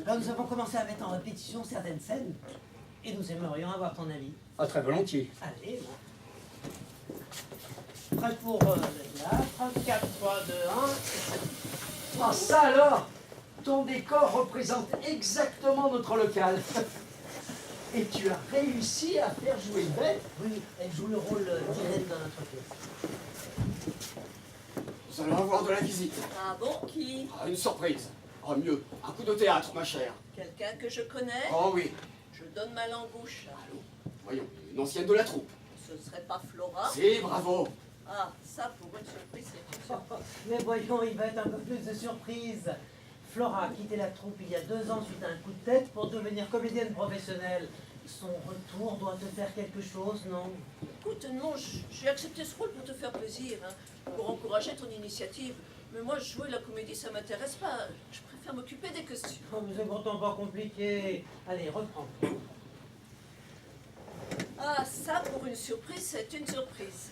Alors nous avons commencé à mettre en répétition certaines scènes et nous aimerions avoir ton avis. Ah, très volontiers. Allez, bon. Prêt pour le théâtre, 4, 3, 2, 1. Ah, ça alors! Ton décor représente exactement notre local. Et tu as réussi à faire jouer Belle? Oui, elle joue le rôle d'Irène dans notre pièce. Nous allons avoir de la visite. Ah bon, qui? Ah, une surprise. Oh, mieux, un coup de théâtre, ma chère. Quelqu'un que je connais? Oh oui. Je donne ma langue au chat. Allô. Voyons, une ancienne de la troupe. Ce serait pas Flora? Si, bravo. Ah, ça, pour une surprise, c'est une surprise. Mais voyons, il va être un peu plus de surprise. Flora a quitté la troupe il y a 2 ans suite à un coup de tête pour devenir comédienne professionnelle. Son retour doit te faire quelque chose, non? Écoute, non, j'ai accepté ce rôle pour te faire plaisir, hein, pour encourager ton initiative. Mais moi, jouer la comédie, ça m'intéresse pas. Je préfère m'occuper des costumes. Oh, mais c'est pourtant pas compliqué. Allez, reprends. Ah, ça, pour une surprise, c'est une surprise.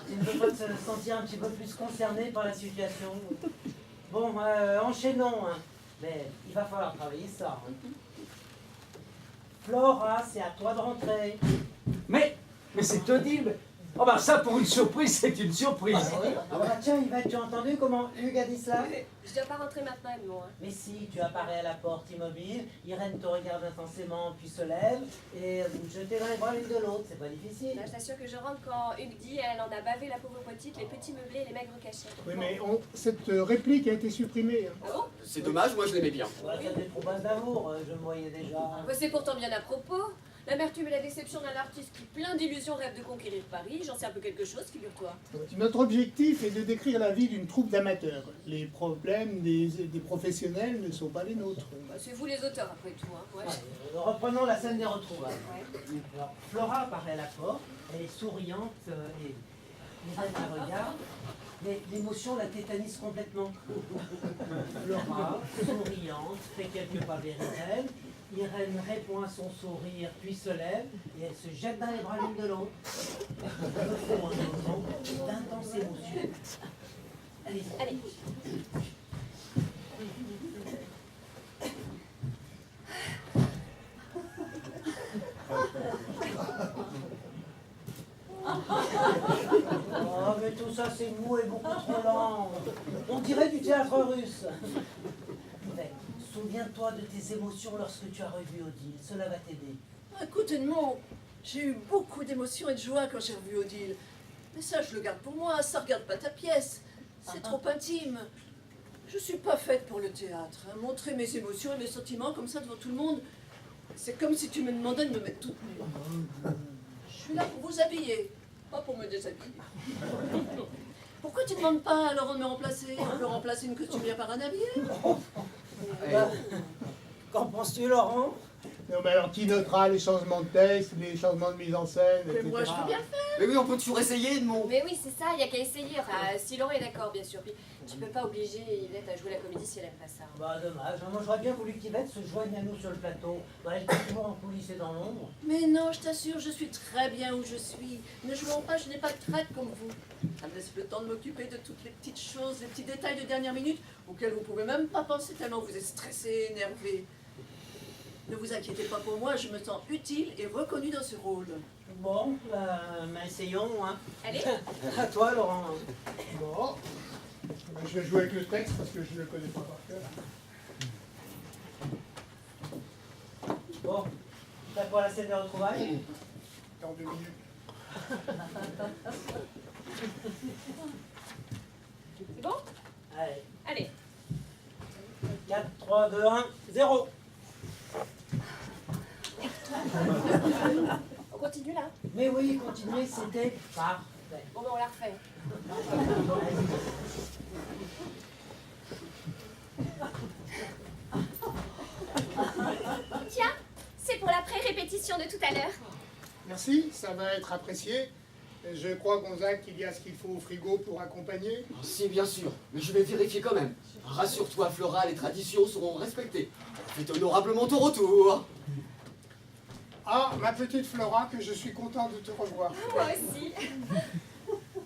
Tu ne peux pas te sentir un petit peu plus concerné par la situation. Bon, enchaînons. Hein. Mais il va falloir travailler ça. Hein. Flora, c'est à toi de rentrer. Mais c'est audible. Oh bah ça, pour une surprise, c'est une surprise. Ah bah tiens, Yvette, tu as entendu comment Hugues a dit cela? Je dois pas rentrer maintenant, Edmond. Hein. Mais si, tu apparais à la porte immobile, Irène te regarde intensément, puis se lève, et vous jetez dans les bras l'une de l'autre, c'est pas difficile. Là, je t'assure que je rentre quand Hugues dit elle en a bavé la pauvre petite, les petits meublés et les maigres cachets. Oui, mais cette réplique a été supprimée. Hein. Ah bon? C'est dommage, moi je l'aimais bien. Ouais, ça des trop basses d'amour, je me voyais déjà. Bah, c'est pourtant bien à propos. L'amertume et la déception d'un artiste qui, plein d'illusions, rêve de conquérir Paris. J'en sais un peu quelque chose, figure-toi. Notre objectif est de décrire la vie d'une troupe d'amateurs. Les problèmes des professionnels ne sont pas les nôtres. Bah, c'est vous les auteurs, après tout. Hein. Ouais. Reprenons la scène des retrouvailles. Ouais. Alors, Flora apparaît à la porte, elle est souriante et Irène la regarde. Mais l'émotion la tétanise complètement. Flora, souriante, fait quelques pas vers Irène. Irène répond à son sourire, puis se lève et elle se jette dans les bras l'une de l'autre. Un moment d'intense émotion. Allez-y. Allez. Oh, mais tout ça c'est mou et beaucoup trop lent. On dirait du théâtre russe. Yvette, souviens-toi de tes émotions lorsque tu as revu Odile. Cela va t'aider. Écoute, Edmond, j'ai eu beaucoup d'émotions et de joie quand j'ai revu Odile. Mais ça, je le garde pour moi, ça regarde pas ta pièce. C'est trop intime. Je suis pas faite pour le théâtre. Hein. Montrer mes émotions et mes sentiments comme ça devant tout le monde, c'est comme si tu me demandais de me mettre toute nue. Je suis là pour vous habiller, pas pour me déshabiller. Pourquoi tu ne demandes pas à Laurent de me remplacer? On peut remplacer une costumière par un habillé. Qu'en penses-tu, Laurent? Non, mais alors qui notera les changements de texte, les changements de mise en scène, Mais etc. moi, je peux bien le faire. Mais oui, on peut toujours essayer, Edmond. Mais oui, c'est ça, il n'y a qu'à essayer. Enfin, si Laurent est d'accord, bien sûr. Puis, tu peux pas obliger Yvette à jouer la comédie si elle aime pas ça. Bah dommage, moi j'aurais bien voulu qu'Yvette se joigne à nous sur le plateau. Bah, elle est toujours en coulisses et dans l'ombre. Mais non, je t'assure, je suis très bien où je suis. Ne jouons pas, je n'ai pas de traite comme vous. Ça me laisse le temps de m'occuper de toutes les petites choses, les petits détails de dernière minute auxquels vous pouvez même pas penser tellement vous êtes stressé, énervé. Ne vous inquiétez pas pour moi, je me sens utile et reconnue dans ce rôle. Bon, bah, essayons, hein. Allez. À toi, Laurent. Bon. Ben, je vais jouer avec le texte parce que je ne le connais pas par cœur. Bon, prêt pour la scène des retrouvailles? Dans 2 minutes. C'est bon? Allez, Allez. 4, 3, 2, 1, 0. On continue là? Mais oui, continuez, c'était parfait. Bon, ben on la refait. Tiens, c'est pour la pré-répétition de tout à l'heure. Merci, ça va être apprécié. Je crois, Gonzague, qu'il y a ce qu'il faut au frigo pour accompagner. Oh, si, bien sûr, mais je vais vérifier quand même. Rassure-toi, Flora, les traditions seront respectées. Faites honorablement ton retour. Ah, ma petite Flora, que je suis content de te revoir. Moi aussi.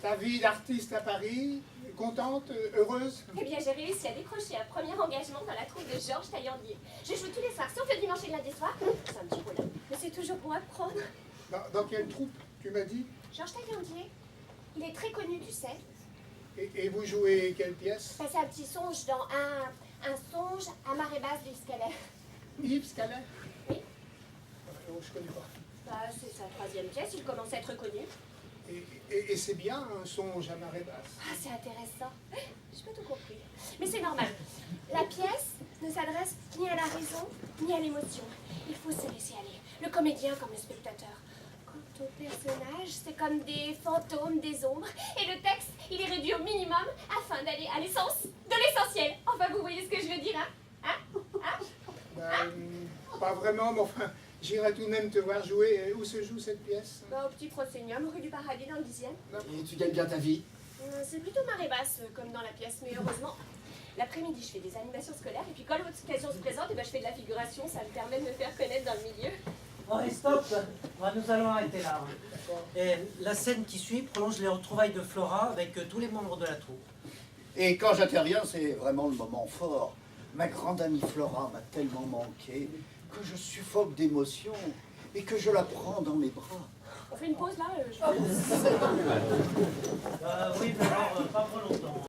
Ta vie d'artiste à Paris contente, heureuse? Eh bien, j'ai réussi à décrocher un premier engagement dans la troupe de Georges Taillandier. Je joue tous les soirs, sauf le dimanche et le lundi soir. C'est un petit rôle, mais c'est toujours pour apprendre. Dans quelle troupe, tu m'as dit? Georges Taillandier, il est très connu, tu sais. Et vous jouez quelle pièce? C'est un petit songe dans un songe à marée basse d'Yves Scalaire. Yves Scalaire? Oui. Je connais pas. Bah, c'est sa troisième pièce, il commence à être connu. Et c'est bien un songe à marée basse. Ah, c'est intéressant. J'ai pas tout compris. Mais c'est normal. La pièce ne s'adresse ni à la raison, ni à l'émotion. Il faut se laisser aller. Le comédien comme le spectateur. Quant au personnage, c'est comme des fantômes, des ombres. Et le texte, il est réduit au minimum afin d'aller à l'essence de l'essentiel. Enfin, vous voyez ce que je veux dire, hein? Pas vraiment, mais enfin, j'irai tout de même te voir jouer. Où se joue cette pièce? Bah, au petit proscenium, rue du Paradis, dans le 10e. Et tu gagnes bien ta vie? C'est plutôt marée basse, comme dans la pièce, mais heureusement, l'après-midi, je fais des animations scolaires, et puis quand l'occasion se présente, eh ben, je fais de la figuration, ça me permet de me faire connaître dans le milieu. Oh, et stop, nous allons arrêter là. Et la scène qui suit prolonge les retrouvailles de Flora avec tous les membres de la troupe. Et quand j'interviens, c'est vraiment le moment fort. Ma grande amie Flora m'a tellement manqué que je suffoque d'émotion et que je la prends dans mes bras. On fait une pause là Oui, mais alors, pas trop longtemps.